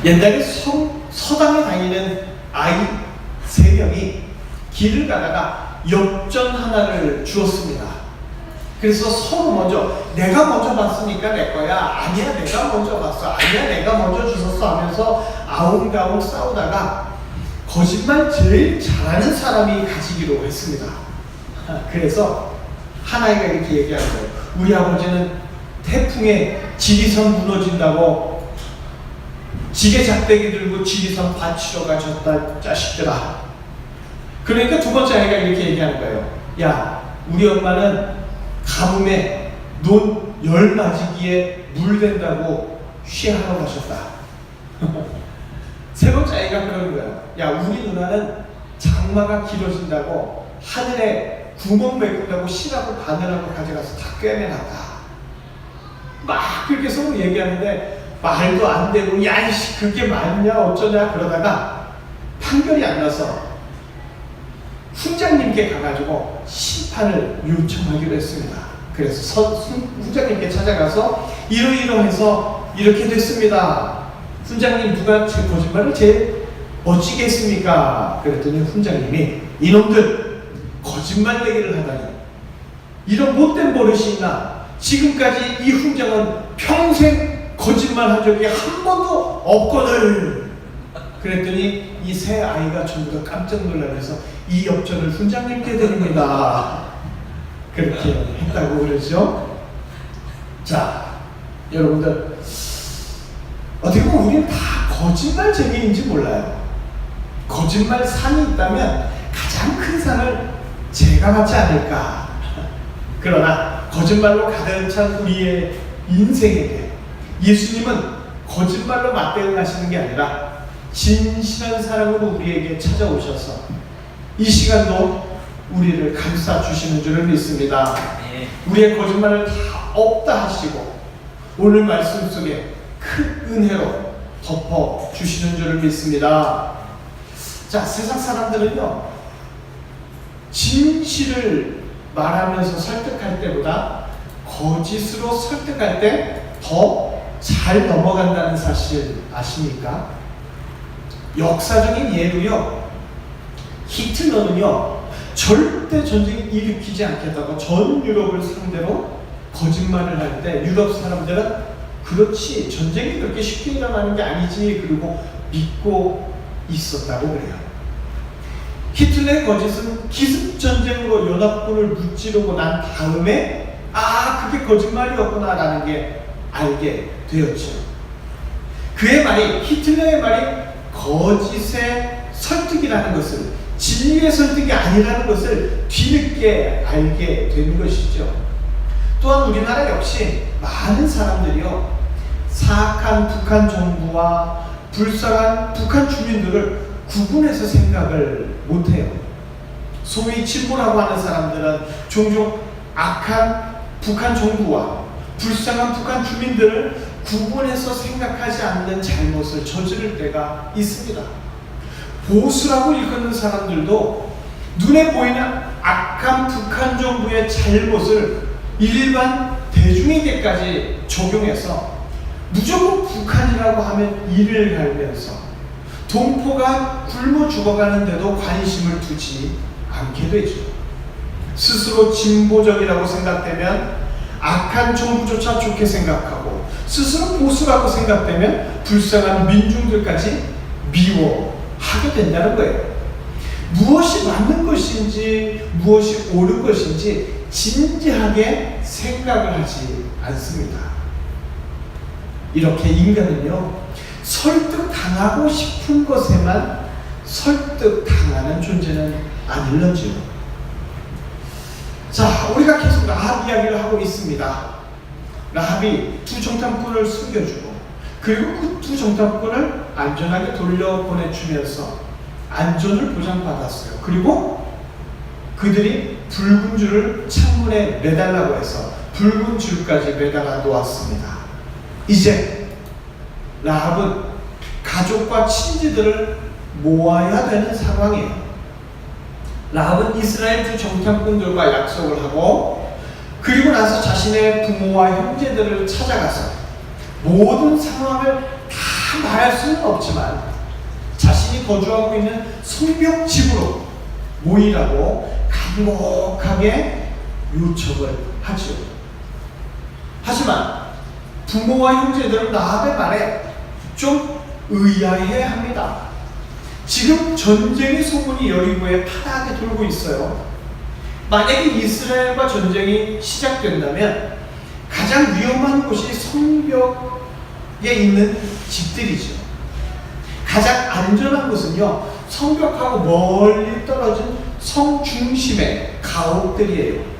옛날에 서당에 다니는 아이 3명이 길을 가다가 엽전 하나를 주었습니다. 그래서 서로 먼저, 내가 먼저 봤으니까 내 거야, 아니야 내가 먼저 봤어, 아니야 내가 먼저 주웠어 하면서 아웅다웅 싸우다가 거짓말 제일 잘하는 사람이 가지기로 했습니다. 그래서 한 아이가 이렇게 얘기하는 거예요. 우리 아버지는 태풍에 지리산 무너진다고 지게 작대기 들고 지리산 받치러 가셨다, 자식들아. 그러니까 두 번째 아이가 이렇게 얘기하는 거예요. 야, 우리 엄마는 가뭄에 논 열 맞이기에 물 된다고 쉬하러 가셨다. 세 번째 아이가 그러는 거예요. 야, 우리 누나는 장마가 길어진다고 하늘에 구멍 메꾼다고 실하고 바늘하고 가져가서 다 꿰매놨다. 막 그렇게 서로 얘기하는데 말도 안 되고, 야 이씨 그게 맞냐 어쩌냐 그러다가 판결이 안 나서 훈장님께 가가지고 심판을 요청하기로 했습니다. 그래서 훈장님께 찾아가서 이러이러해서 이렇게 됐습니다. 훈장님, 누가 제 거짓말을 제일 멋지게 했습니까? 그랬더니 훈장님이, 이놈들 거짓말 얘기를 하다니 이런 못된 버릇이 있나? 지금까지 이 훈장은 평생 거짓말 한 적이 한 번도 없거든. 그랬더니 이 세 아이가 전부 다 깜짝 놀라면서 이 엽전을 훈장님께 드립니다. 그렇게 했다고 그러죠. 자, 여러분들 어떻게 보면 우리는 다 거짓말 쟁이인지 몰라요. 거짓말 산이 있다면 가장 큰 산을 제가 맞지 않을까. 그러나 거짓말로 가득 찬 우리의 인생에게 예수님은 거짓말로 맞대응하시는 게 아니라 진실한 사랑으로 우리에게 찾아오셔서 이 시간도 우리를 감싸주시는 줄을 믿습니다. 우리의 거짓말을 다 없다 하시고 오늘 말씀 속에 큰 은혜로 덮어주시는 줄을 믿습니다. 자, 세상 사람들은요, 진실을 말하면서 설득할 때보다 거짓으로 설득할 때 더 잘 넘어간다는 사실 아십니까? 역사적인 예로요, 히틀러는요 절대 전쟁을 일으키지 않겠다고 전 유럽을 상대로 거짓말을 할 때 유럽 사람들은 그렇지, 전쟁이 그렇게 쉽게 일어나는 게 아니지 그리고 믿고 있었다고 그래요. 히틀러의 거짓은 기습전쟁으로 연합군을 무찌르고 난 다음에 그게 거짓말이었구나 라는 게 알게 되었죠. 그의 말이, 히틀러의 말이 거짓의 설득이라는 것을, 진리의 설득이 아니라는 것을 뒤늦게 알게 된 것이죠. 또한 우리나라 역시 많은 사람들이요, 사악한 북한 정부와 불쌍한 북한 주민들을 구분해서 생각을 못해요. 소위 진보라고 하는 사람들은 종종 악한 북한 정부와 불쌍한 북한 주민들을 구분해서 생각하지 않는 잘못을 저지를 때가 있습니다. 보수라고 일컫는 사람들도 눈에 보이는 악한 북한 정부의 잘못을 일반 대중에게까지 적용해서 무조건 북한이라고 하면 이를 갈면서 동포가 굶어 죽어가는데도 관심을 두지 않게 되죠. 스스로 진보적이라고 생각되면 악한 정부조차 좋게 생각하고, 스스로 보수라고 생각되면 불쌍한 민중들까지 미워하게 된다는 거예요. 무엇이 맞는 것인지 무엇이 옳은 것인지 진지하게 생각을 하지 않습니다. 이렇게 인간은요, 설득당하고 싶은 것에만 설득당하는 존재는 아닐런지요. 자, 우리가 계속 라합 이야기를 하고 있습니다. 라합이 두 정탐꾼을 숨겨주고, 그리고 그 두 정탐꾼을 안전하게 돌려보내주면서 안전을 보장받았어요. 그리고 그들이 붉은 줄을 창문에 매달라고 해서 붉은 줄까지 매달아 놓았습니다. 이제 라합은 가족과 친지들을 모아야 되는 상황이에요. 라합은 이스라엘 두 정탐꾼들과 약속을 하고, 그리고 나서 자신의 부모와 형제들을 찾아가서 모든 상황을 다 말할 수는 없지만 자신이 거주하고 있는 성벽집으로 모이라고 간곡하게 요청을 하죠. 하지만 부모와 형제들은 라합의 말에 좀 의아해 합니다. 지금 전쟁의 소문이 여리고에 파다하게 돌고 있어요. 만약에 이스라엘과 전쟁이 시작된다면 가장 위험한 곳이 성벽에 있는 집들이죠. 가장 안전한 곳은요, 성벽하고 멀리 떨어진 성 중심의 가옥들이에요.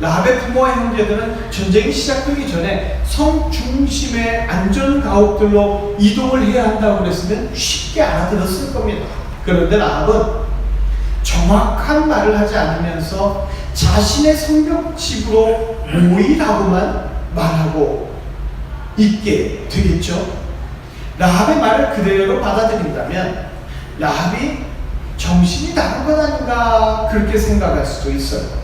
라합의 부모와 형제들은 전쟁이 시작되기 전에 성 중심의 안전 가옥들로 이동을 해야 한다고 그랬으면 쉽게 알아들었을 겁니다. 그런데 라합은 정확한 말을 하지 않으면서 자신의 성벽집으로 모이라고만 말하고 있게 되겠죠. 라합의 말을 그대로 받아들인다면 라합이 정신이 나간 것 아닌가 그렇게 생각할 수도 있어요.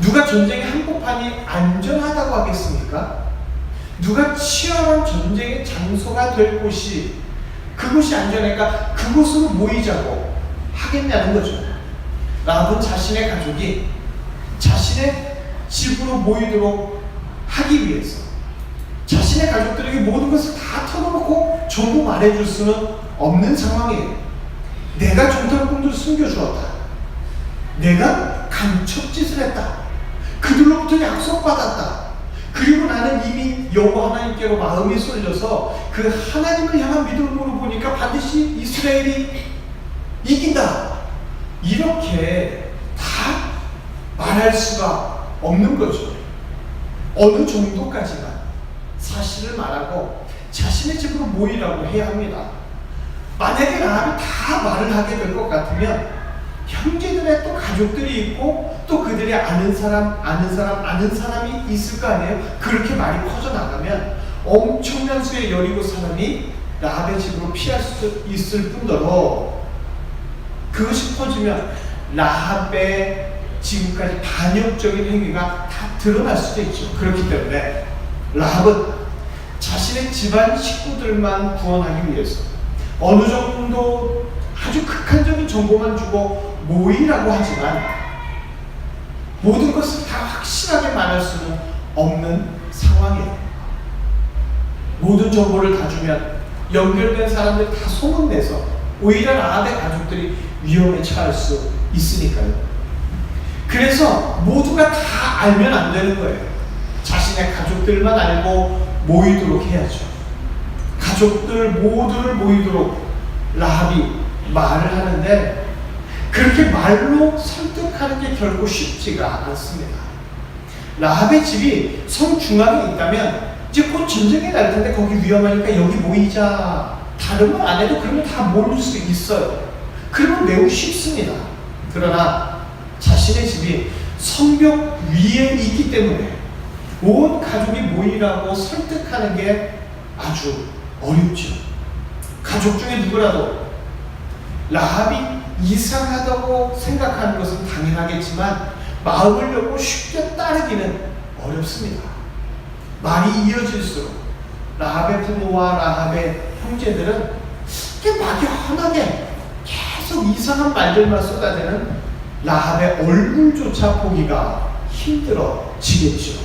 누가 전쟁의 한복판이 안전하다고 하겠습니까? 누가 치열한 전쟁의 장소가 될 곳이 그곳이 안전하니까 그곳으로 모이자고 하겠냐는 거죠. 라합은 자신의 가족이 자신의 집으로 모이도록 하기 위해서 자신의 가족들에게 모든 것을 다 털어놓고 전부 말해줄 수는 없는 상황이에요. 내가 정탐꾼들 숨겨주었다. 내가 간첩짓을 했다. 그들로부터 약속받았다. 그리고 나는 이미 여호와 하나님께로 마음이 쏠려서 그 하나님을 향한 믿음으로 보니까 반드시 이스라엘이 이긴다. 이렇게 다 말할 수가 없는 거죠. 어느 정도까지만 사실을 말하고 자신의 집으로 모이라고 해야 합니다. 만약에 라합이 다 말을 하게 될 것 같으면 형제들의 또 가족들이 있고 또 그들이 아는 사람이 있을 거 아니에요. 그렇게 말이 퍼져나가면 엄청난 수의 여리고 사람이 라합의 집으로 피할 수 있을 뿐더러 그것이 퍼지면 라합의 지금까지 반역적인 행위가 다 드러날 수도 있죠. 그렇기 때문에 라합은 자신의 집안 식구들만 구원하기 위해서 어느 정도 아주 극한적인 정보만 주고 모이라고 하지만 모든 것을 다 확실하게 말할 수는 없는 상황이에요. 모든 정보를 다 주면 연결된 사람들 다 소문내서 오히려 라합의 가족들이 위험에 처할 수 있으니까요. 그래서 모두가 다 알면 안 되는 거예요. 자신의 가족들만 알고 모이도록 해야죠. 가족들 모두를 모이도록 라합이 말을 하는데 그렇게 말로 설득하는 게 결코 쉽지가 않습니다. 라합의 집이 성 중앙에 있다면 이제 곧 전쟁이 날 텐데 거기 위험하니까 여기 모이자. 다른 말 안 해도 그러면 다 모일 수 있어요. 그러면 매우 쉽습니다. 그러나 자신의 집이 성벽 위에 있기 때문에 온 가족이 모이라고 설득하는 게 아주 어렵죠. 가족 중에 누구라도 라합이 이상하다고 생각하는 것은 당연하겠지만 마음을 열고 쉽게 따르기는 어렵습니다. 말이 이어질수록 라합의 부모와 라합의 형제들은 이렇게 막연하게 계속 이상한 말들만 쏟아내는 라합의 얼굴조차 보기가 힘들어지겠죠.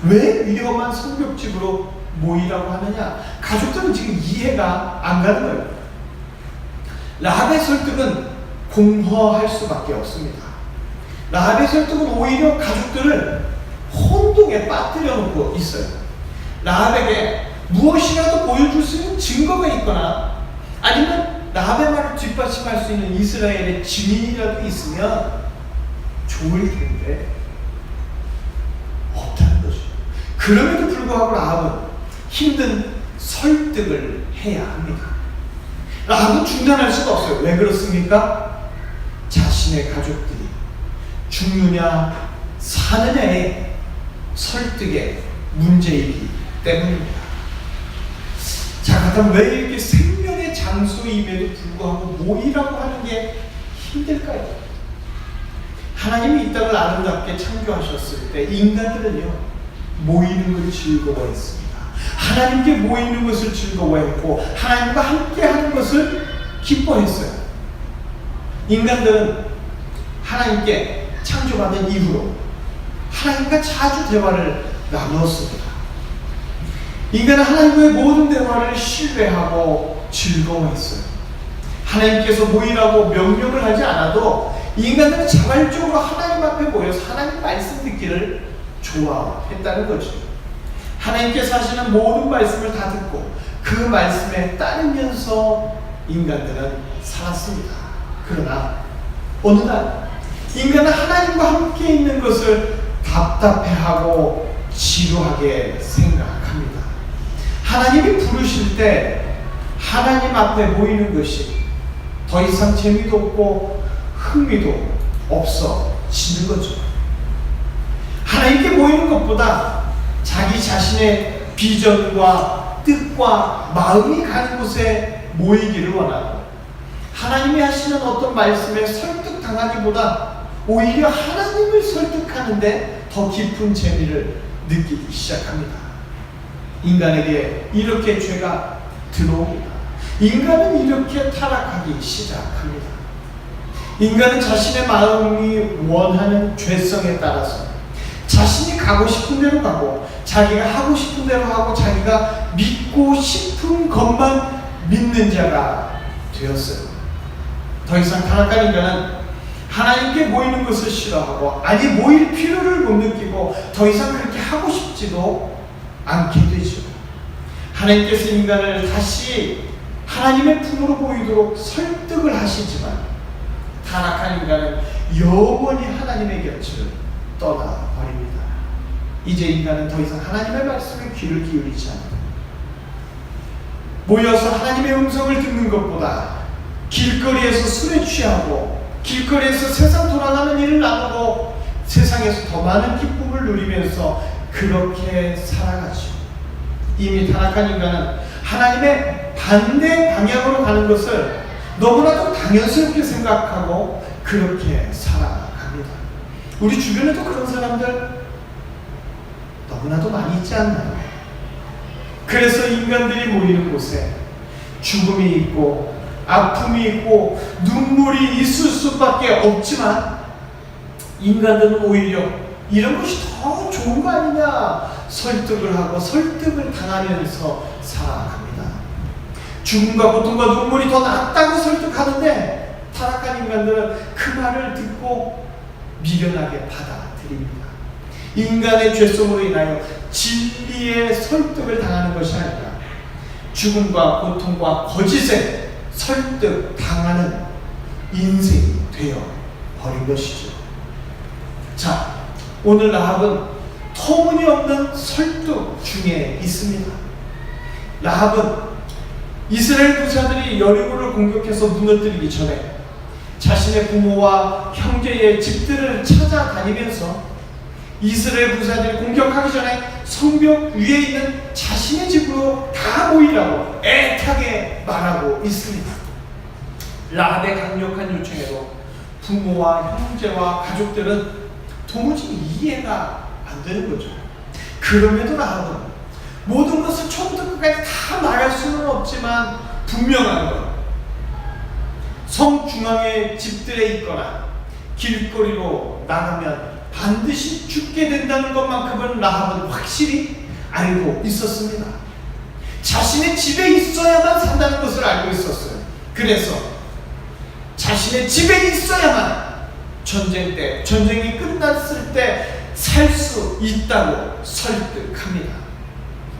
왜 위험한 성벽집으로 모이라고 하느냐? 가족들은 지금 이해가 안 가는 거예요. 라합의 설득은 공허할 수밖에 없습니다. 라합의 설득은 오히려 가족들을 혼동에 빠뜨려 놓고 있어요. 라합에게 무엇이라도 보여줄 수 있는 증거가 있거나 아니면 라합의 말을 뒷받침할 수 있는 이스라엘의 증인이라도 있으면 좋을 텐데 없다는 거죠. 그럼에도 불구하고 라합은 힘든 설득을 해야 합니다. 라합은 중단할 수가 없어요. 왜 그렇습니까? 자신의 가족들이 죽느냐 사느냐의 설득의 문제이기 때문입니다. 자, 그렇다면 왜 이렇게 생명의 장소임에도 불구하고 모이라고 하는 게 힘들까요? 하나님이 이 땅을 아름답게 창조하셨을 때 인간들은요 모이는 걸 즐거워했습니다. 하나님께 모이는 것을 즐거워했고 하나님과 함께하는 것을 기뻐했어요. 인간들은 하나님께 창조받은 이후로 하나님과 자주 대화를 나누었습니다. 인간은 하나님과의 모든 대화를 신뢰하고 즐거워했어요. 하나님께서 모이라고 명령을 하지 않아도 인간들은 자발적으로 하나님 앞에 모여서 하나님 말씀 듣기를 좋아했다는 거죠. 하나님께서 하시는 모든 말씀을 다 듣고 그 말씀에 따르면서 인간들은 살았습니다. 그러나 어느 날 인간은 하나님과 함께 있는 것을 답답해하고 지루하게 생각합니다. 하나님이 부르실 때 하나님 앞에 모이는 것이 더 이상 재미도 없고 흥미도 없어지는 거죠. 하나님께 모이는 것보다 자기 자신의 비전과 뜻과 마음이 가는 곳에 모이기를 원하고 하나님이 하시는 어떤 말씀에 설득당하기보다 오히려 하나님을 설득하는데 더 깊은 재미를 느끼기 시작합니다. 인간에게 이렇게 죄가 들어옵니다. 인간은 이렇게 타락하기 시작합니다. 인간은 자신의 마음이 원하는 죄성에 따라서 자신이 가고 싶은 대로 가고 자기가 하고 싶은 대로 하고 자기가 믿고 싶은 것만 믿는 자가 되었어요. 더 이상 타락한 인간은 하나님께 모이는 것을 싫어하고 아니 모일 필요를 못 느끼고 더 이상 그렇게 하고 싶지도 않게 되죠. 하나님께서 인간을 다시 하나님의 품으로 보이도록 설득을 하시지만 타락한 인간은 영원히 하나님의 곁을 떠나버립니다. 이제 인간은 더 이상 하나님의 말씀에 귀를 기울이지 않아요. 모여서 하나님의 음성을 듣는 것보다 길거리에서 술에 취하고 길거리에서 세상 돌아가는 일을 나누고 세상에서 더 많은 기쁨을 누리면서 그렇게 살아가죠. 이미 타락한 인간은 하나님의 반대 방향으로 가는 것을 너무나도 당연스럽게 생각하고 그렇게 살아갑니다. 우리 주변에도 그런 사람들 너무나도 많이 있지 않나요? 그래서 인간들이 모이는 곳에 죽음이 있고 아픔이 있고 눈물이 있을 수밖에 없지만 인간들은 오히려 이런 것이 더 좋은 거 아니냐 설득을 하고 설득을 당하면서 살아갑니다. 죽음과 고통과 눈물이 더 낫다고 설득하는데 타락한 인간들은 그 말을 듣고 미련하게 받아들입니다. 인간의 죄성으로 인하여 진리의 설득을 당하는 것이 아니라 죽음과 고통과 거짓에 설득당하는 인생이 되어 버린 것이죠. 자, 오늘 라합은 터무니없는 설득 중에 있습니다. 라합은 이스라엘 부사들이 여리고를 공격해서 무너뜨리기 전에 자신의 부모와 형제의 집들을 찾아다니면서 이스라엘 부사들이 공격하기 전에 성벽 위에 있는 자신의 집으로 다 모이라고 애타게 말하고 있습니다. 라합의 강력한 요청에도 부모와 형제와 가족들은 도무지 이해가 안 되는 거죠. 그럼에도 라합은 모든 것을 처음부터 끝까지 다 말할 수는 없지만 분명한 것, 성 중앙의 집들에 있거나 길거리로 나가면 반드시 죽게 된다는 것만큼은 라합은 확실히 알고 있었습니다. 자신의 집에 있어야만 산다는 것을 알고 있었어요. 그래서 자신의 집에 있어야만 전쟁이 끝났을 때 살 수 있다고 설득합니다.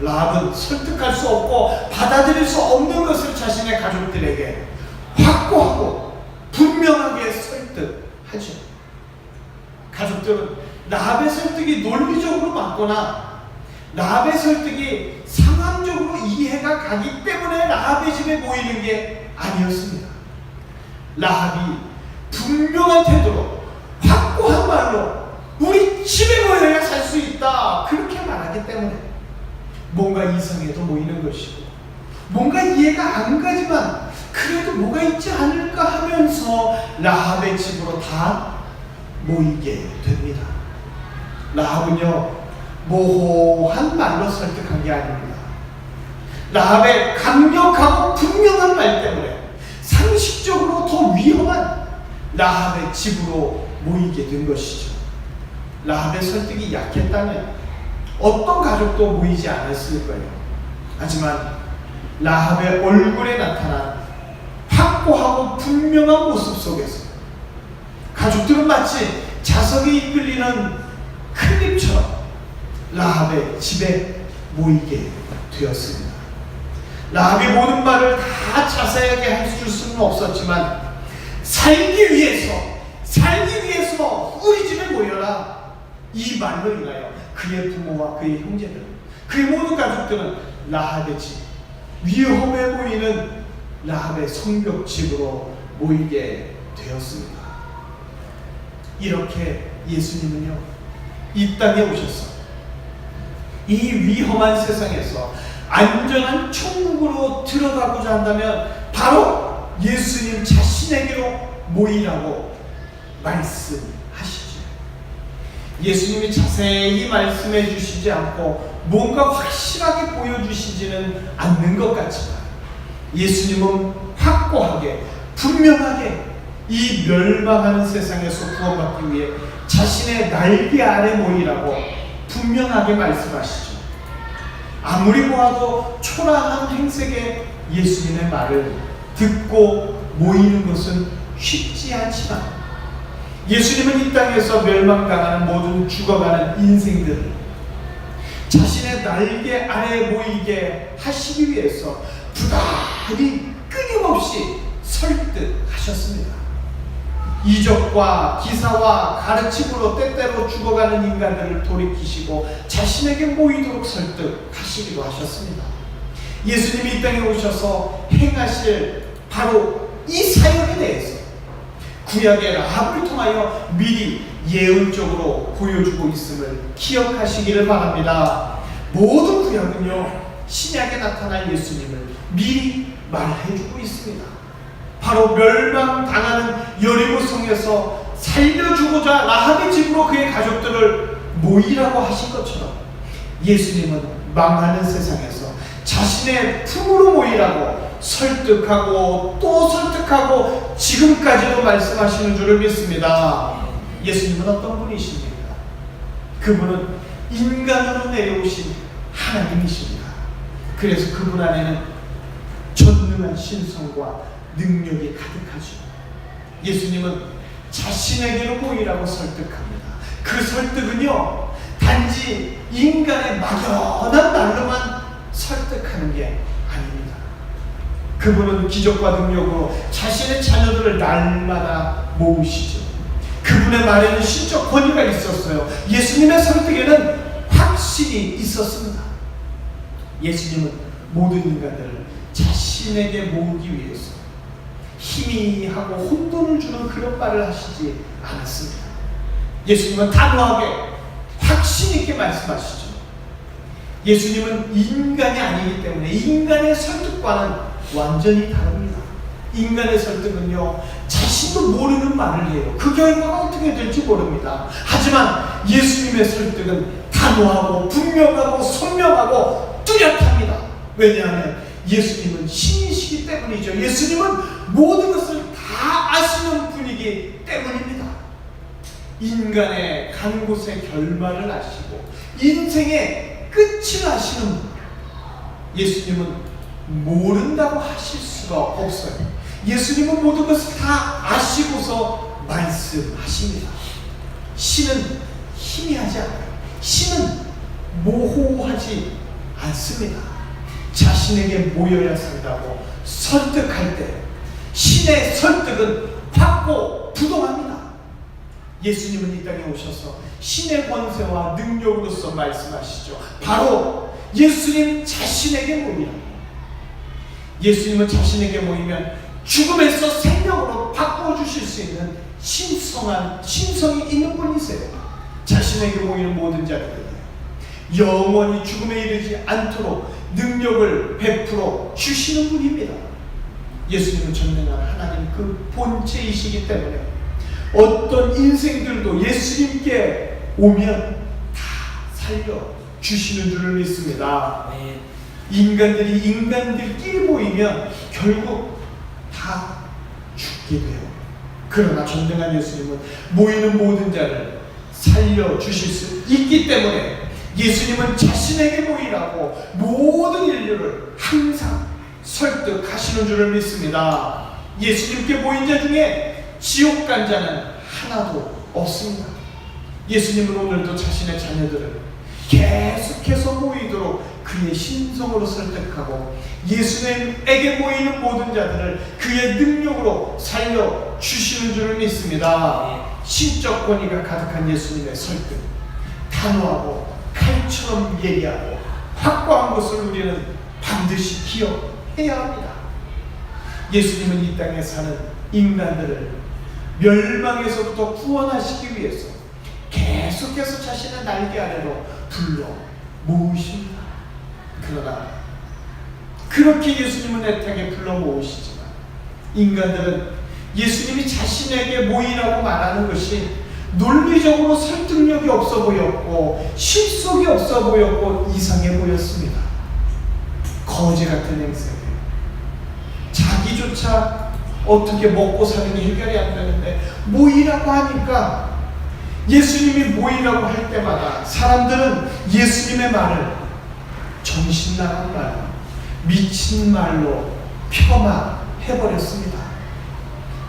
라합은 설득할 수 없고 받아들일 수 없는 것을 자신의 가족들에게 확고하고 분명하게 설득하죠. 가족들은 라합의 설득이 논리적으로 맞거나 라합의 설득이 상황적으로 이해가 가기 때문에 라합의 집에 모이는 게 아니었습니다. 라합이 분명한 태도로 확고한 말로 우리 집에 모여야 살 수 있다 그렇게 말하기 때문에 뭔가 이상해도 모이는 것이고 뭔가 이해가 안 가지만 그래도 뭐가 있지 않을까 하면서 라합의 집으로 다 모이게 됩니다. 라합은요 모호한 말로 설득한 게 아닙니다. 라합의 강력하고 분명한 말 때문에 상식적으로 더 위험한 라합의 집으로 모이게 된 것이죠. 라합의 설득이 약했다면 어떤 가족도 모이지 않았을 거예요. 하지만 라합의 얼굴에 나타난 확고하고 분명한 모습 속에서 가족들은 마치 자석에 이끌리는 클립처럼 라합의 집에 모이게 되었습니다. 라합이 모든 말을 다 자세하게 해줄 수는 없었지만 살기 위해서 우리 집에 모여라, 이 말로 인하여 그의 부모와 그의 형제들, 그의 모든 가족들은 라합의 집, 위험해 보이는 라합의 성벽집으로 모이게 되었습니다. 이렇게 예수님은요, 이 땅에 오셔서 이 위험한 세상에서 안전한 천국으로 들어가고자 한다면 바로 예수님 자신에게로 모이라고 말씀하시죠. 예수님이 자세히 말씀해 주시지 않고 뭔가 확실하게 보여주시지는 않는 것 같지만 예수님은 확고하게 분명하게 이 멸망하는 세상에서 구원받기 위해 자신의 날개 아래 모이라고 분명하게 말씀하시죠. 아무리 보아도 초라한 행색의 예수님의 말을 듣고 모이는 것은 쉽지 않지만 예수님은 이 땅에서 멸망당하는 모든 죽어가는 인생들을 자신의 날개 아래 모이게 하시기 위해서 부단히 끊임없이 설득하셨습니다. 이적과 기사와 가르침으로 때때로 죽어가는 인간들을 돌이키시고 자신에게 모이도록 설득하시기도 하셨습니다. 예수님이 이 땅에 오셔서 행하실 바로 이 사역에 대해서 구약의 라합을 통하여 미리 예언적으로 보여주고 있음을 기억하시기를 바랍니다. 모든 구약은요, 신약에 나타날 예수님을 미리 말해주고 있습니다. 바로 멸망당하는 여리고성에서 살려주고자 라합의 집으로 그의 가족들을 모이라고 하신 것처럼 예수님은 망하는 세상에서 자신의 품으로 모이라고 설득하고 또 설득하고 지금까지도 말씀하시는 줄을 믿습니다. 예수님은 어떤 분이십니까? 그분은 인간으로 내려오신 하나님이십니다. 그래서 그분 안에는 전능한 신성과 능력이 가득하죠. 예수님은 자신에게로 모이라고 설득합니다. 그 설득은요, 단지 인간의 막연한 말로만 설득하는 게 아닙니다. 그분은 기적과 능력으로 자신의 자녀들을 날마다 모으시죠. 그분의 말에는 신적 권위가 있었어요. 예수님의 설득에는 확신이 있었습니다. 예수님은 모든 인간들을 자신에게 모으기 위해서 희미하고 혼돈을 주는 그런 말을 하시지 않았습니다. 예수님은 단호하게 확신 있게 말씀하시죠. 예수님은 인간이 아니기 때문에 인간의 설득과는 완전히 다릅니다. 인간의 설득은요, 자신도 모르는 말을 해요. 그 결과가 어떻게 될지 모릅니다. 하지만 예수님의 설득은 단호하고 분명하고 선명하고 뚜렷합니다. 왜냐하면 예수님은 신이시기 때문이죠. 예수님은 모든 것을 다 아시는 분이기 때문입니다. 인간의 간 곳의 결말을 아시고 인생의 끝을 아시는 분, 예수님은 모른다고 하실 수가 없어요. 예수님은 모든 것을 다 아시고서 말씀하십니다. 신은 희미하지 않아요. 신은 모호하지 않습니다. 자신에게 모여야 산다고 설득할 때 신의 설득은 확고 부동합니다. 예수님은 이 땅에 오셔서 신의 권세와 능력으로서 말씀하시죠. 바로 예수님 자신에게 모이라. 예수님은 자신에게 모이면 죽음에서 생명으로 바꿔주실 수 있는 신성이 있는 분이세요. 자신에게 모이는 모든 자들에게 영원히 죽음에 이르지 않도록 능력을 베풀어 주시는 분입니다. 예수님은 전능한 하나님 그 본체이시기 때문에 어떤 인생들도 예수님께 오면 다 살려 주시는 줄을 믿습니다. 인간들끼리 모이면 결국 다 죽게 돼요. 그러나 전능한 예수님은 모이는 모든 자를 살려주실 수 있기 때문에 예수님은 자신에게 모이라고 모든 인류를 항상 설득하시는 줄을 믿습니다. 예수님께 모인 자 중에 지옥 간 자는 하나도 없습니다. 예수님은 오늘도 자신의 자녀들을 계속해서 모이도록 그의 신성으로 설득하고 예수님에게 모이는 모든 자들을 그의 능력으로 살려주시는 줄을 믿습니다. 신적 권위가 가득한 예수님의 설득, 단호하고 칼처럼 예리하고 확고한 것을 우리는 반드시 기억해야 합니다. 예수님은 이 땅에 사는 인간들을 멸망에서부터 구원하시기 위해서 계속해서 자신의 날개 아래로 불러 모으십니다. 그러나 그렇게 예수님은 애타게 불러 모으시지만 인간들은 예수님이 자신에게 모이라고 말하는 것이 논리적으로 설득력이 없어 보였고 실속이 없어 보였고 이상해 보였습니다. 거지 같은 행세예요. 자기조차 어떻게 먹고 사는 게 해결이 안 되는데 모이라고 하니까 예수님이 모이라고 할 때마다 사람들은 예수님의 말을 정신 나간 말, 미친 말로 폄하해버렸습니다.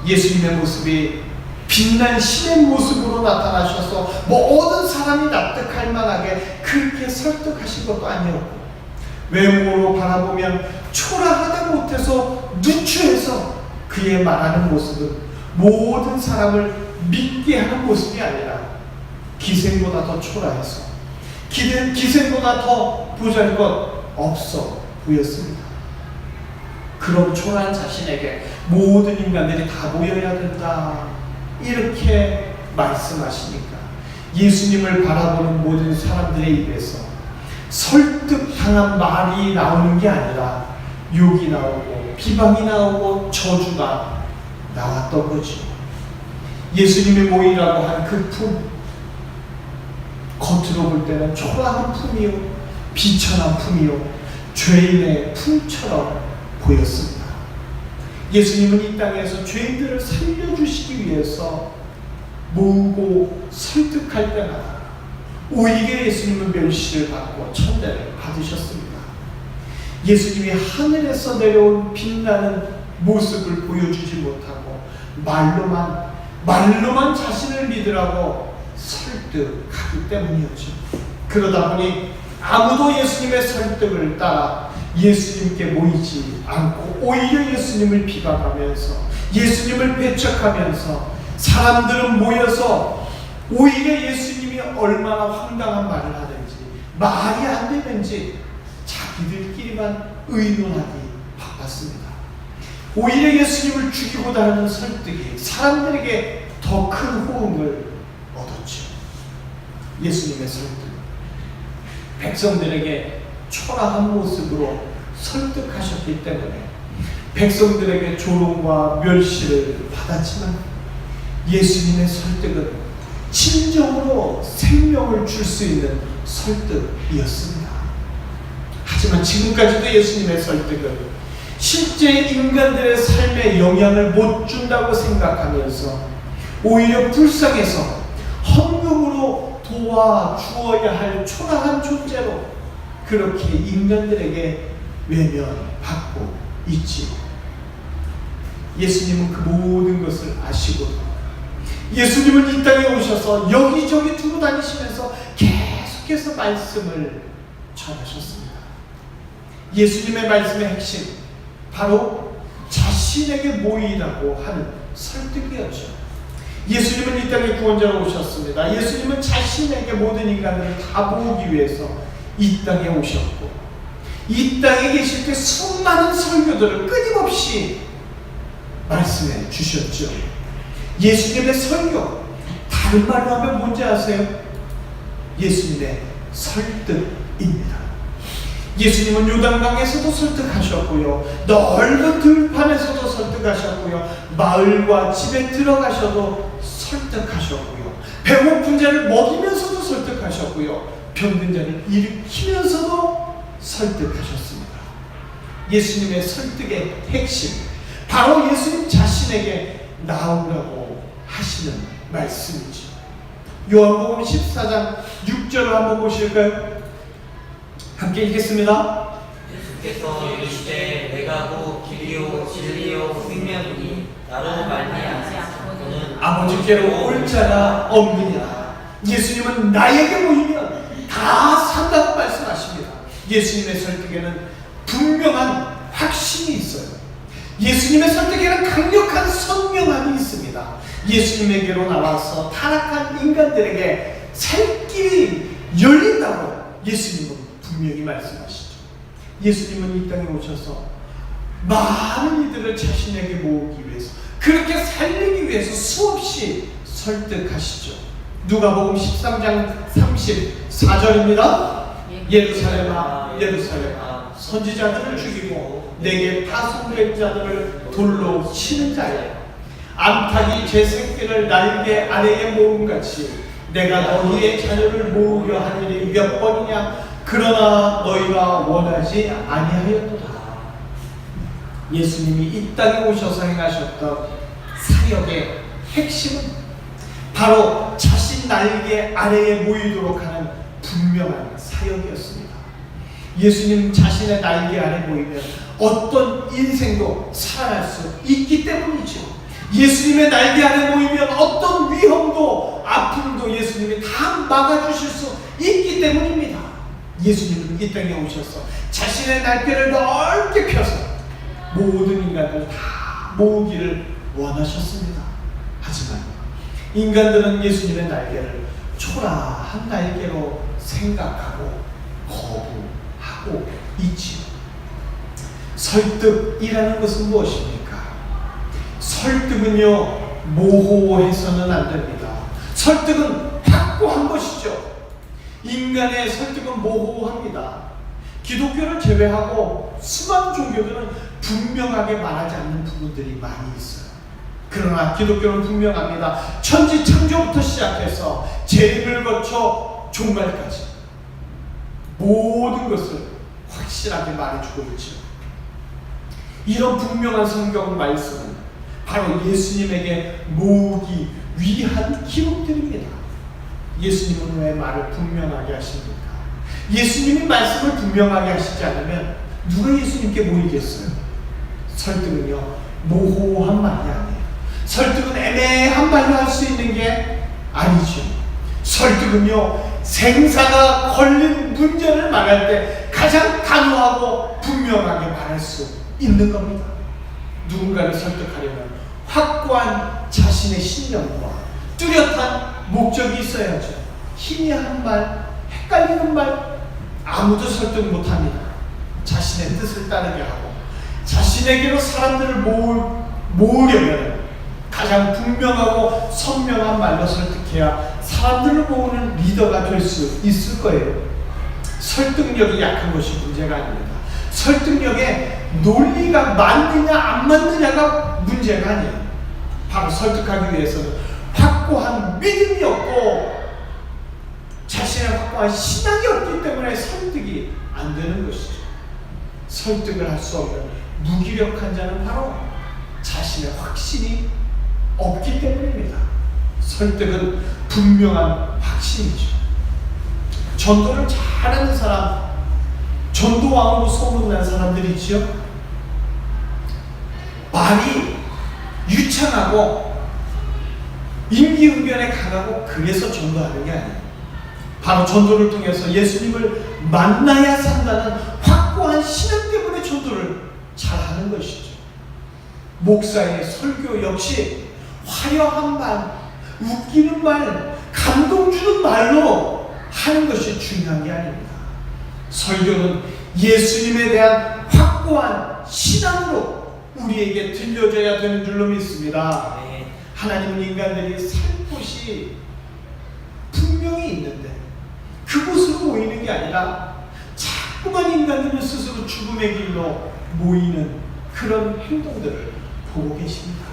예수님의 모습이 빛난 신의 모습으로 나타나셔서 모든 사람이 납득할 만하게 그렇게 설득하신 것도 아니었고 외모로 바라보면 초라하다 못해서 누추해서 그의 말하는 모습은 모든 사람을 믿게 하는 모습이 아니라 기생보다 더 초라해서 기생보다 더 보잘것 없어 보였습니다. 그런 초라한 자신에게 모든 인간들이 다 모여야 된다 이렇게 말씀하시니까 예수님을 바라보는 모든 사람들의 입에서 설득당한 말이 나오는 게 아니라 욕이 나오고 비방이 나오고 저주가 나왔던 거죠. 예수님이 모이라고 한 그 품, 겉으로 볼 때는 초라한 품이요 비천한 품이요 죄인의 품처럼 보였습니다. 예수님은 이 땅에서 죄인들을 살려주시기 위해서 모으고 설득할 때마다 오히려 예수님은 멸시를 받고 천대를 받으셨습니다. 예수님이 하늘에서 내려온 빛나는 모습을 보여주지 못하고 말로만 자신을 믿으라고 설득하기 때문이었죠. 그러다 보니 아무도 예수님의 설득을 따라 예수님께 모이지 않고 오히려 예수님을 비방하면서 예수님을 배척하면서 사람들은 모여서 오히려 예수님이 얼마나 황당한 말을 하든지 말이 안 되는지 자기들끼리만 의논하기 바빴습니다. 오히려 예수님을 죽이고자 하는 설득이 사람들에게 더 큰 호응을 얻었죠. 예수님의 설득, 백성들에게 초라한 모습으로 설득하셨기 때문에 백성들에게 조롱과 멸시를 받았지만 예수님의 설득은 진정으로 생명을 줄 수 있는 설득이었습니다. 하지만 지금까지도 예수님의 설득은 실제 인간들의 삶에 영향을 못 준다고 생각하면서 오히려 불쌍해서 헌금으로 도와주어야 할 초라한 존재로 그렇게 인간들에게 외면받고 있지요. 예수님은 그 모든 것을 아시고 예수님은 이 땅에 오셔서 여기저기 두고 다니시면서 계속해서 말씀을 전하셨습니다. 예수님의 말씀의 핵심 바로 자신에게 모이라고 하는 설득이었죠. 예수님은 이 땅에 구원자로 오셨습니다. 예수님은 자신에게 모든 인간을 다 모으기 위해서 이 땅에 오셨고 이 땅에 계실 때 수많은 설교들을 끊임없이 말씀해 주셨죠. 예수님의 설교, 다른 말로 하면 뭔지 아세요? 예수님의 설득입니다. 예수님은 요단강에서도 설득하셨고요, 넓은 들판에서도 설득하셨고요, 마을과 집에 들어가셔도 설득하셨고요, 배고픈 자를 먹이면서도 설득하셨고요, 병든 자를 일으키면서도 설득하셨습니다. 예수님의 설득의 핵심, 바로 예수님 자신에게 나오라고 하시는 말씀이죠. 요한복음 14장 6절을 한번 보실까요? 함께 읽겠습니다. 예수께서 이르시되 내가 곧 길이요 진리요 생명이니 나로 말미암지 않고는 아버지께로 올 자가 없느니라. 예수님은 나에게 모이면 다 산다고 말씀하십니다. 예수님의 설득에는 분명한 확신이 있어요. 예수님의 설득에는 강력한 선명함이 있습니다. 예수님에게로 나와서 타락한 인간들에게 살 길이 열린다고 예수님은 분명히 말씀하시죠. 예수님은 이 땅에 오셔서 많은 이들을 자신에게 모으기 위해서, 그렇게 살리기 위해서 수없이 설득하시죠. 누가복음 13장 34절입니다. 예루살렘아 예루살렘아 선지자들을 죽이고 내게 파송된 자들을 돌로 치는 자여, 암탉이 제 새끼를 날개 아래에 모음같이 내가 너희의 자녀를 모으려 한 일이 몇 번이냐. 그러나 너희가 원하지 아니하였도다. 예수님이 이 땅에 오셔서 행하셨던 사역의 핵심은 바로 자신 날개 아래에 모이도록 하는 분명한 사역이었습니다. 예수님 자신의 날개 아래 모이면 어떤 인생도 살아날 수 있기 때문이죠. 예수님의 날개 아래 모이면 어떤 위험도 아픔도 예수님이 다 막아주실 수 있기 때문입니다. 예수님은 이 땅에 오셔서 자신의 날개를 넓게 펴서 모든 인간들 다 모으기를 원하셨습니다. 하지만 인간들은 예수님의 날개를 초라한 날개로 생각하고 거부하고 있지요. 설득이라는 것은 무엇입니까? 설득은요, 모호해서는 안 됩니다. 설득은 확고한 것이죠. 인간의 설득은 모호합니다. 기독교를 제외하고 수많은 종교들은 분명하게 말하지 않는 부분들이 많이 있어요. 그러나 기독교는 분명합니다. 천지 창조부터 시작해서 재림을 거쳐 종말까지 모든 것을 확실하게 말해주고 있죠. 이런 분명한 성경 말씀은 바로 예수님에게 모으기 위한 기록들입니다. 예수님은 왜 말을 분명하게 하십니까? 예수님이 말씀을 분명하게 하시지 않으면 누가 예수님께 모이겠어요? 설득은요, 모호한 말이 아니에요. 설득은 애매한 말로 할 수 있는 게 아니죠. 설득은요, 생사가 걸린 문제를 말할 때 가장 단호하고 분명하게 말할 수 있는 겁니다. 누군가를 설득하려면 확고한 자신의 신념과 뚜렷한 목적이 있어야죠. 희미한 말, 헷갈리는 말, 아무도 설득 못합니다. 자신의 뜻을 따르게 하고 자신에게로 사람들을 모으려면 가장 분명하고 선명한 말로 설득해야 사람들을 모으는 리더가 될 수 있을 거예요. 설득력이 약한 것이 문제가 아닙니다. 설득력에 논리가 맞느냐 안 맞느냐가 문제가 아니에요. 바로 설득하기 위해서는 확고한 믿음이 없고 자신의 확고한 신앙이 없기 때문에 설득이 안 되는 것이죠. 설득을 할 수 없는 무기력한 자는 바로 자신의 확신이 없기 때문입니다. 설득은 분명한 확신이죠. 전도를 잘하는 사람, 전도왕으로 소문난 사람들이 있죠. 말이 유창하고 임기응변에 강하고 그래서 전도하는 게 아니에요. 바로 전도를 통해서 예수님을 만나야 산다는 확고한 신앙 때문에 전도를 잘하는 것이죠. 목사의 설교 역시 화려한 말, 웃기는 말, 감동 주는 말로 하는 것이 중요한 게 아닙니다. 설교는 예수님에 대한 확고한 신앙으로 우리에게 들려줘야 되는 줄로 믿습니다. 하나님은 인간들이 살 곳이 분명히 있는데 그곳으로 모이는 게 아니라 자꾸만 인간들은 스스로 죽음의 길로 모이는 그런 행동들을 보고 계십니다.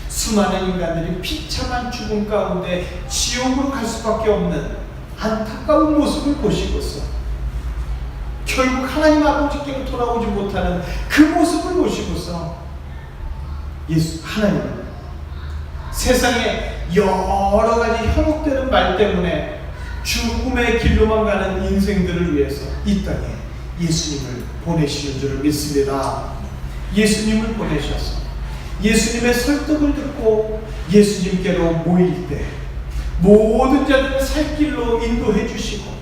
수많은 인간들이 비참한 죽음 가운데 지옥으로 갈 수밖에 없는 안타까운 모습을 보시고서 결국 하나님 아버지께로 돌아오지 못하는 그 모습을 보시고서 하나님은 세상에 여러 가지 현혹되는 말 때문에 죽음의 길로만 가는 인생들을 위해서 이 땅에 예수님을 보내시는 줄을 믿습니다. 예수님을 보내셔서 예수님의 설득을 듣고 예수님께로 모일 때 모든 자들을 살 길로 인도해 주시고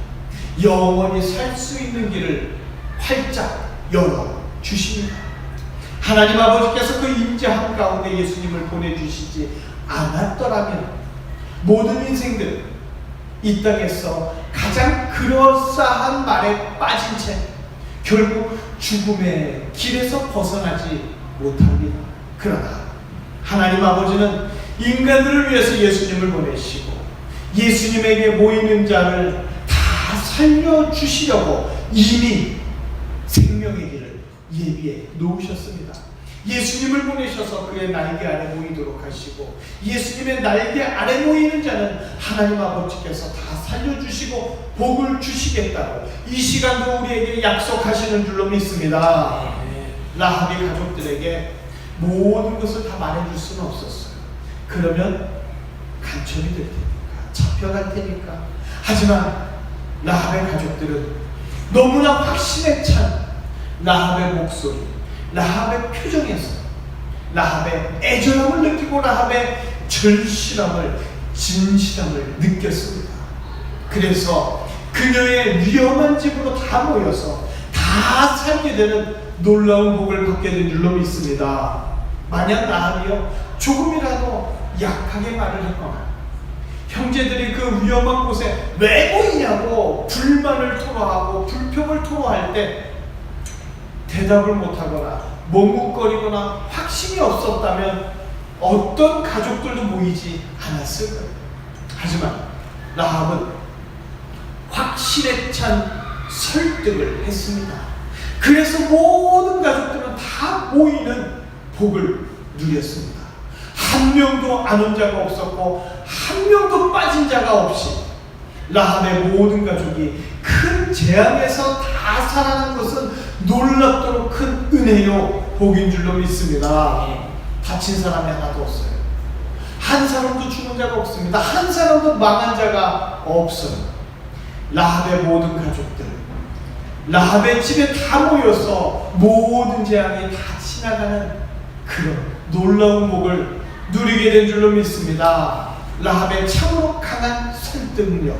영원히 살 수 있는 길을 활짝 열어 주십니다. 하나님 아버지께서 그 임재함 가운데 예수님을 보내주시지 않았더라면 모든 인생들 이 땅에서 가장 그럴싸한 말에 빠진 채 결국 죽음의 길에서 벗어나지 못합니다. 그러나 하나님 아버지는 인간들을 위해서 예수님을 보내시고 예수님에게 모이는 자를 다 살려주시려고 이미 생명의 길을 예비해 놓으셨습니다. 예수님을 보내셔서 그의 날개 아래 모이도록 하시고 예수님의 날개 아래 모이는 자는 하나님 아버지께서 다 살려주시고 복을 주시겠다고 이 시간도 우리에게 약속하시는 줄로 믿습니다. 라합의 가족들에게 모든 것을 다 말해줄 수는 없었어요. 그러면 간첩이 될 테니까, 잡혀갈 테니까. 하지만 라합의 가족들은 너무나 확신에 찬 라합의 목소리, 라합의 표정에서 라합의 애절함을 느끼고 라합의 절실함을, 진실함을 느꼈습니다. 그래서 그녀의 위험한 집으로 다 모여서 다 살게 되는 놀라운 복을 받게 된 줄로 믿습니다. 만약 라합이요 조금이라도 약하게 말을 했거나 형제들이 그 위험한 곳에 왜 모이냐고 불만을 토로하고 불평을 토로할 때 대답을 못하거나 머뭇거리거나 확신이 없었다면 어떤 가족들도 모이지 않았을 거예요. 하지만 라합은 확신에 찬 설득을 했습니다. 그래서 모든 가족들은 다 모이는 복을 누렸습니다. 한 명도 안 온 자가 없었고 한 명도 빠진 자가 없이 라합의 모든 가족이 큰 재앙에서 다 살아난 것은 놀랍도록 큰 은혜요 복인 줄로 믿습니다. 다친 사람이 하나도 없어요. 한 사람도 죽은 자가 없습니다. 한 사람도 망한 자가 없어요. 라합의 모든 가족들, 라합의 집에 다 모여서 모든 재앙이 다 지나가는 그런 놀라운 복을 누리게 된 줄로 믿습니다. 라합의 참으로 강한 설득력,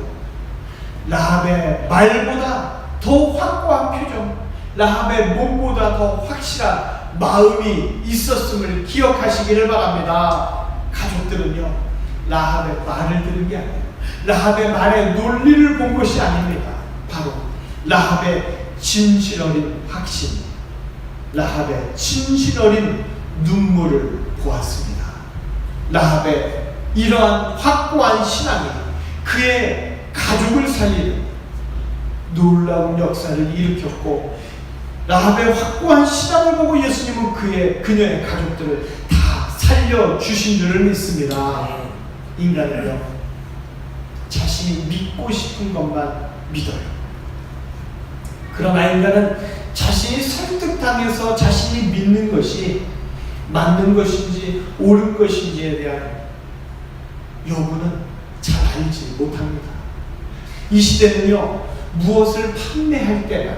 라합의 말보다 더 확고한 표정, 라합의 몸보다 더 확실한 마음이 있었음을 기억하시기를 바랍니다. 가족들은요 라합의 말을 들은 게 아니에요. 라합의 말에 논리를 본 것이 아닙니다. 바로 라합의 진실 어린 확신, 라합의 진실 어린 눈물을 보았습니다. 라합의 이러한 확고한 신앙이 그의 가족을 살리는 놀라운 역사를 일으켰고 라합의 확고한 신앙을 보고 예수님은 그녀의 가족들을 다 살려주신 줄을 믿습니다. 인간은요 자신이 믿고 싶은 것만 믿어요. 그러나 인간은 자신이 설득당해서 자신이 믿는 것이 맞는 것인지 옳은 것인지에 대한 여부는 잘 알지 못합니다. 이 시대는요 무엇을 판매할 때나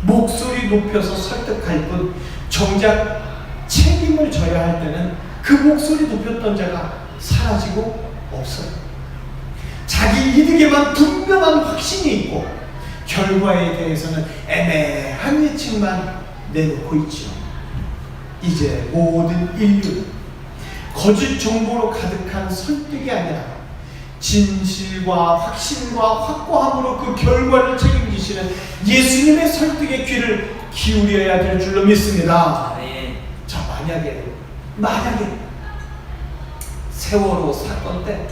목소리 높여서 설득할 뿐 정작 책임을 져야 할 때는 그 목소리 높였던 자가 사라지고 없어요. 자기 이득에만 분명한 확신이 있고 결과에 대해서는 애매한 예측만 내놓고 있죠. 이제 모든 인류는 거짓 정보로 가득한 설득이 아니라 진실과 확신과 확고함으로 그 결과를 책임지시는 예수님의 설득의 귀를 기울여야 될 줄로 믿습니다. 자, 만약에 세월호 사건 때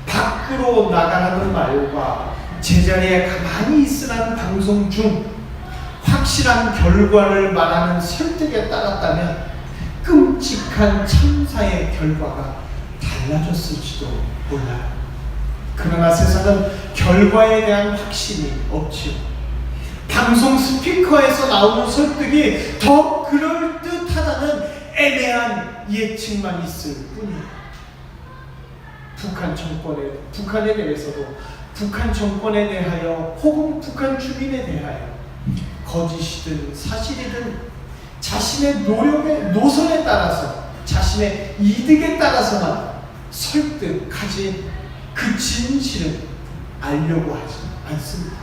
밖으로 나가라는 말과 제자리에 가만히 있으라는 방송 중 확실한 결과를 말하는 설득에 따랐다면 끔찍한 참사의 결과가 달라졌을지도 몰라요. 그러나 세상은 결과에 대한 확신이 없지요. 방송 스피커에서 나오는 설득이 더 그럴듯하다는 애매한 예측만 있을 뿐이에요. 북한에 대해서도 북한 정권에 대하여 혹은 북한 주민에 대하여 거짓이든 사실이든 자신의 노력의 노선에 따라서 자신의 이득에 따라서만 설득하지 그 진실은 알려고 하지 않습니다.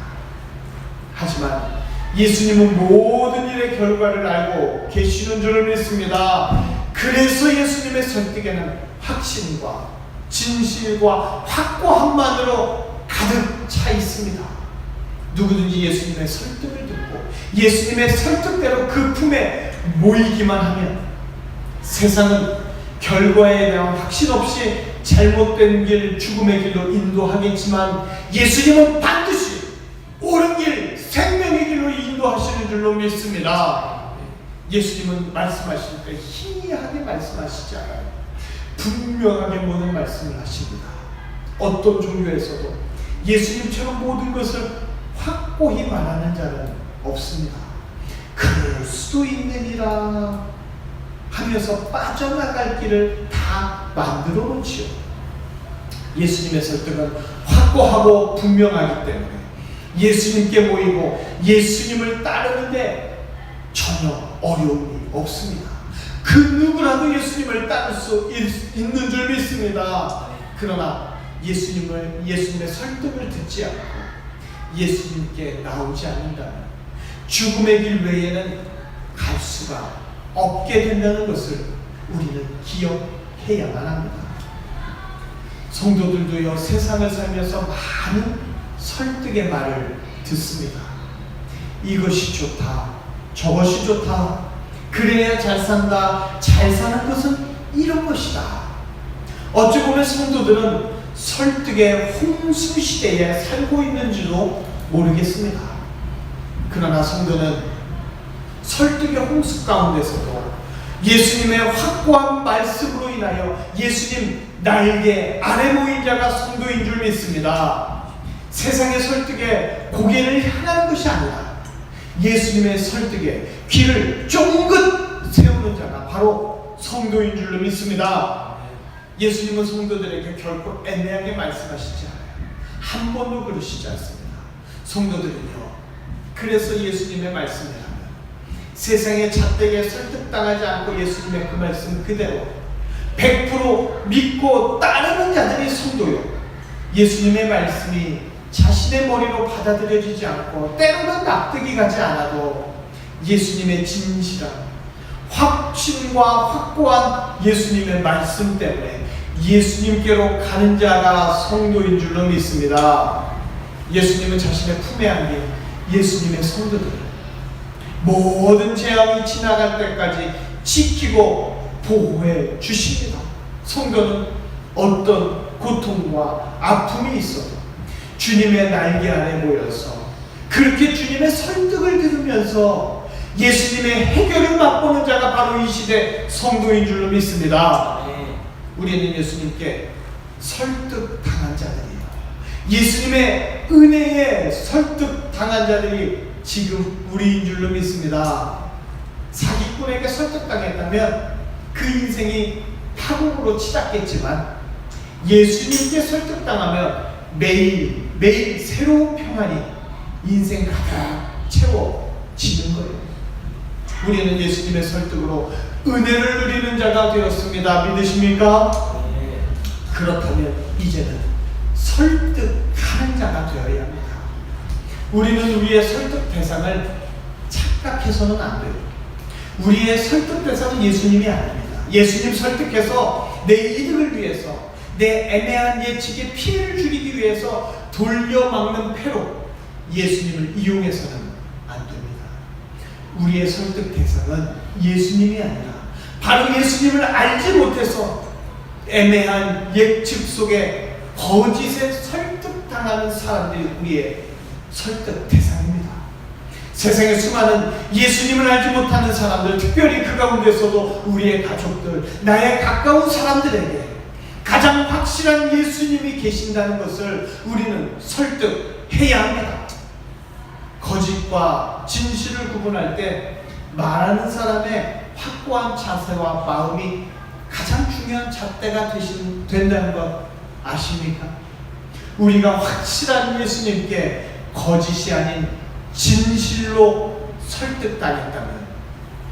하지만 예수님은 모든 일의 결과를 알고 계시는 줄을 믿습니다. 그래서 예수님의 설득에는 확신과 진실과 확고함만으로 가득 차 있습니다. 누구든지 예수님의 설득을 듣고 예수님의 설득대로 그 품에 모이기만 하면 세상은 결과에 대한 확신 없이 잘못된 길, 죽음의 길로 인도하겠지만 예수님은 반드시 옳은 길, 생명의 길로 인도하시는 줄로 믿습니다. 예수님은 말씀하실 때 희미하게 말씀하시지 않아요. 분명하게 모든 말씀을 하십니다. 어떤 종교에서도 예수님처럼 모든 것을 확고히 말하는 자는 없습니다. 그럴 수도 있느니라 하면서 빠져나갈 길을 다 만들어 놓지요. 예수님의 설득은 확고하고 분명하기 때문에 예수님께 모이고 예수님을 따르는데 전혀 어려움이 없습니다. 그 누구라도 예수님을 따를 수 있는 줄 믿습니다. 그러나 예수님의 설득을 듣지 않고 예수님께 나오지 않는다면 죽음의 길 외에는 갈 수가 없게 된다는 것을 우리는 기억해야만 합니다. 성도들도요, 세상을 살면서 많은 설득의 말을 듣습니다. 이것이 좋다, 저것이 좋다, 그래야 잘 산다, 잘 사는 것은 이런 것이다. 어찌 보면 성도들은 설득의 홍수 시대에 살고 있는지도 모르겠습니다. 그러나 성도는 설득의 홍수 가운데서도 예수님의 확고한 말씀으로 인하여 예수님 날개 아래 모인 자가 성도인 줄 믿습니다. 세상의 설득에 고개를 향하는 것이 아니라 예수님의 설득에 귀를 쫑긋 세우는 자가 바로 성도인 줄로 믿습니다. 예수님은 성도들에게 결코 애매하게 말씀하시지 않아요. 한 번도 그러시지 않습니다. 성도들은요, 그래서 예수님의 말씀을 하면 세상의 잣대에 설득당하지 않고 예수님의 그 말씀 그대로 100% 믿고 따르는 자들이 성도요, 예수님의 말씀이 자신의 머리로 받아들여지지 않고 때로는 납득이 가지 않아도 예수님의 진실한 확신과 확고한 예수님의 말씀 때문에 예수님께로 가는 자가 성도인 줄로 믿습니다. 예수님은 자신의 품에 안긴 예수님의 성도들을 모든 재앙이 지나갈 때까지 지키고 보호해 주십니다. 성도는 어떤 고통과 아픔이 있어도 주님의 날개 아래 모여서 그렇게 주님의 설득을 들으면서 예수님의 해결을 맛보는 자가 바로 이 시대 성도인 줄로 믿습니다. 우리는 예수님께 설득당한 자들이에요. 예수님의 은혜에 설득당한 자들이 지금 우리인 줄로 믿습니다. 사기꾼에게 설득당했다면 그 인생이 파국으로 치닫겠지만 예수님께 설득당하면 매일 새로운 평안이 인생 가득 채워지는 거예요. 우리는 예수님의 설득으로 은혜를 누리는 자가 되었습니다. 믿으십니까? 그렇다면 이제는 설득하는 자가 되어야 합니다. 우리는 우리의 설득 대상을 착각해서는 안 돼요. 우리의 설득 대상은 예수님이 아닙니다. 예수님 설득해서 내 이득을 위해서, 내 애매한 예측에 피해를 줄이기 위해서 돌려막는 패로 예수님을 이용해서는 안 됩니다. 우리의 설득 대상은 예수님이 아니라 바로 예수님을 알지 못해서 애매한 예측 속에 거짓에 설득당하는 사람들이 우리의 설득 대상입니다. 세상에 수많은 예수님을 알지 못하는 사람들, 특별히 그 가운데서도 우리의 가족들, 나의 가까운 사람들에게 가장 확실한 예수님이 계신다는 것을 우리는 설득해야 합니다. 거짓과 진실을 구분할 때 말하는 사람의 확고한 자세와 마음이 가장 중요한 잣대가 된다는 것 아십니까? 우리가 확실한 예수님께 거짓이 아닌 진실로 설득당했다면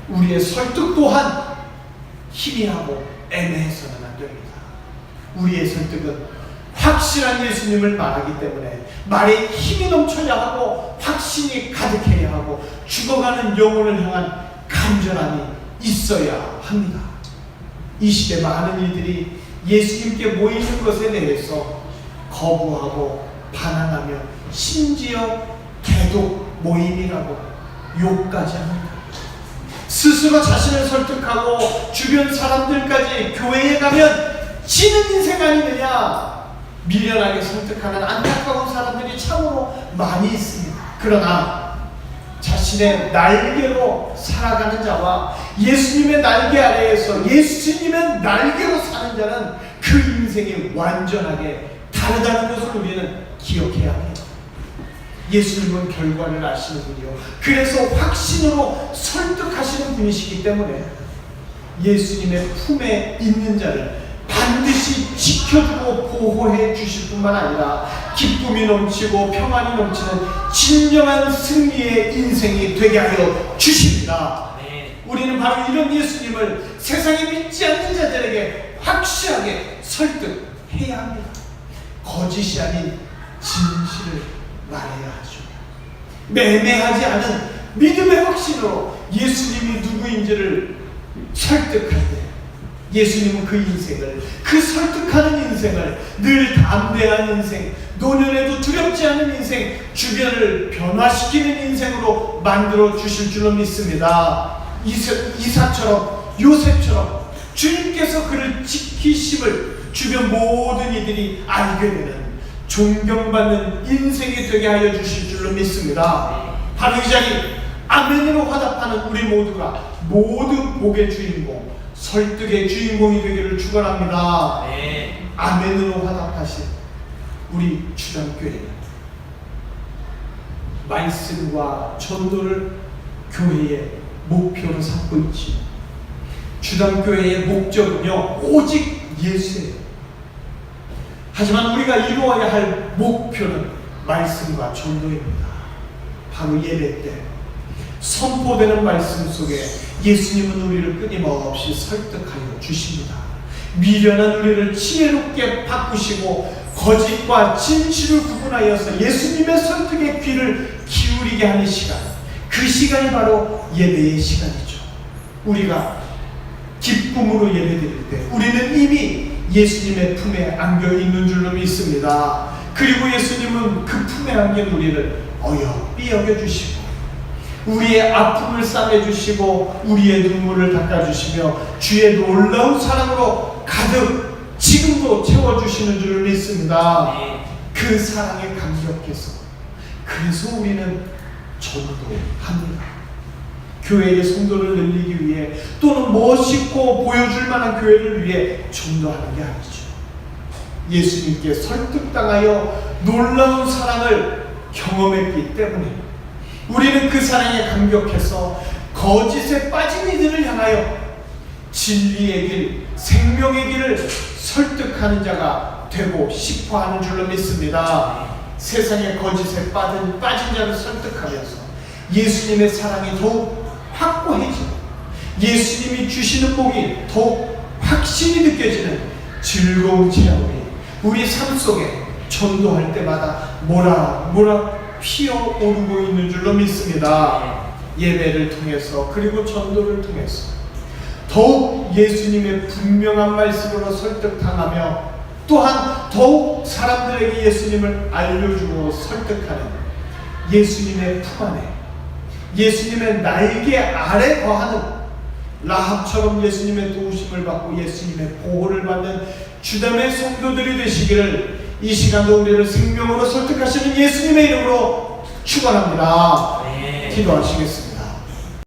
우리의 설득 또한 희미하고 애매해서는 안 됩니다. 우리의 설득은 확실한 예수님을 말하기 때문에 말에 힘이 넘쳐야 하고 확신이 가득해야 하고 죽어가는 영혼을 향한 간절함이 있어야 합니다. 이 시대 많은 이들이 예수님께 모이는 것에 대해서 거부하고 반항하며 심지어 대독 모임이라고 욕까지 합니다. 스스로 자신을 설득하고 주변 사람들까지 교회에 가면 지는 인생 아니느냐 미련하게 설득하는 안타까운 사람들이 참으로 많이 있습니다. 그러나 자신의 날개로 살아가는 자와 예수님의 날개 아래에서 예수님의 날개로 사는 자는 그 인생이 완전하게 다르다는 것을 우리는 기억해야 합니다. 예수님은 결과를 아시는군요. 그래서 확신으로 설득하시는 분이시기 때문에 예수님의 품에 있는 자를 반드시 지켜주고 보호해 주실 뿐만 아니라 기쁨이 넘치고 평안이 넘치는 진정한 승리의 인생이 되게 하여 주십니다. 우리는 바로 이런 예수님을 세상에 믿지 않는 자들에게 확실하게 설득해야 합니다. 거짓이 아닌 진실을 말해야 하죠. 매매하지 않은 믿음의 확신으로 예수님이 누구인지를 설득할 때 예수님은 그 인생을, 그 설득하는 인생을, 늘 담대한 인생, 노년에도 두렵지 않은 인생, 주변을 변화시키는 인생으로 만들어 주실 줄로 믿습니다. 이사처럼, 요셉처럼 주님께서 그를 지키심을 주변 모든 이들이 알게 되는 존경받는 인생이 되게 하여 주실 줄로 믿습니다. 바로 이 자리 아멘으로 화답하는 우리 모두가 모두 복의 주인공, 설득의 주인공이 되기를 축원합니다. 아멘으로 화답하신 우리 주담교회는 말씀과 전도를 교회의 목표로 삼고 있지요. 주담교회의 목적은요 오직 예수예요. 하지만 우리가 이루어야 할 목표는 말씀과 전도입니다. 바로 예배 때 선포되는 말씀 속에 예수님은 우리를 끊임없이 설득하여 주십니다. 미련한 우리를 지혜롭게 바꾸시고 거짓과 진실을 구분하여서 예수님의 설득의 귀를 기울이게 하는 시간, 그 시간이 바로 예배의 시간이죠. 우리가 기쁨으로 예배드릴 때 우리는 이미 예수님의 품에 안겨 있는 줄로 믿습니다. 그리고 예수님은 그 품에 안긴 우리를 어여삐 여겨주시고 우리의 아픔을 싸매주시고 우리의 눈물을 닦아주시며 주의 놀라운 사랑으로 가득 지금도 채워주시는 줄을 믿습니다. 그 사랑에 감격해서 그래서 우리는 전도합니다. 교회의 성도를 늘리기 위해 또는 멋있고 보여줄 만한 교회를 위해 전도하는 게 아니죠. 예수님께 설득당하여 놀라운 사랑을 경험했기 때문에 우리는 그 사랑에 감격해서 거짓에 빠진 이들을 향하여 진리의 길, 생명의 길을 설득하는 자가 되고 싶어하는 줄로 믿습니다. 세상의 거짓에 빠진 자를 설득하면서 예수님의 사랑이 더욱 확고해지고 예수님이 주시는 복이 더욱 확신이 느껴지는 즐거운 체험이 우리 삶 속에 전도할 때마다 모락 피어오르고 있는 줄로 믿습니다. 예배를 통해서 그리고 전도를 통해서 더욱 예수님의 분명한 말씀으로 설득당하며 또한 더욱 사람들에게 예수님을 알려주고 설득하는 예수님의 품 안에 예수님의 날개 아래 거하는 라합처럼 예수님의 도우심을 받고 예수님의 보호를 받는 주담의 성도들이 되시기를 이 시간도 우리를 생명으로 설득하시는 예수님의 이름으로 축원합니다. 기도하시겠습니다.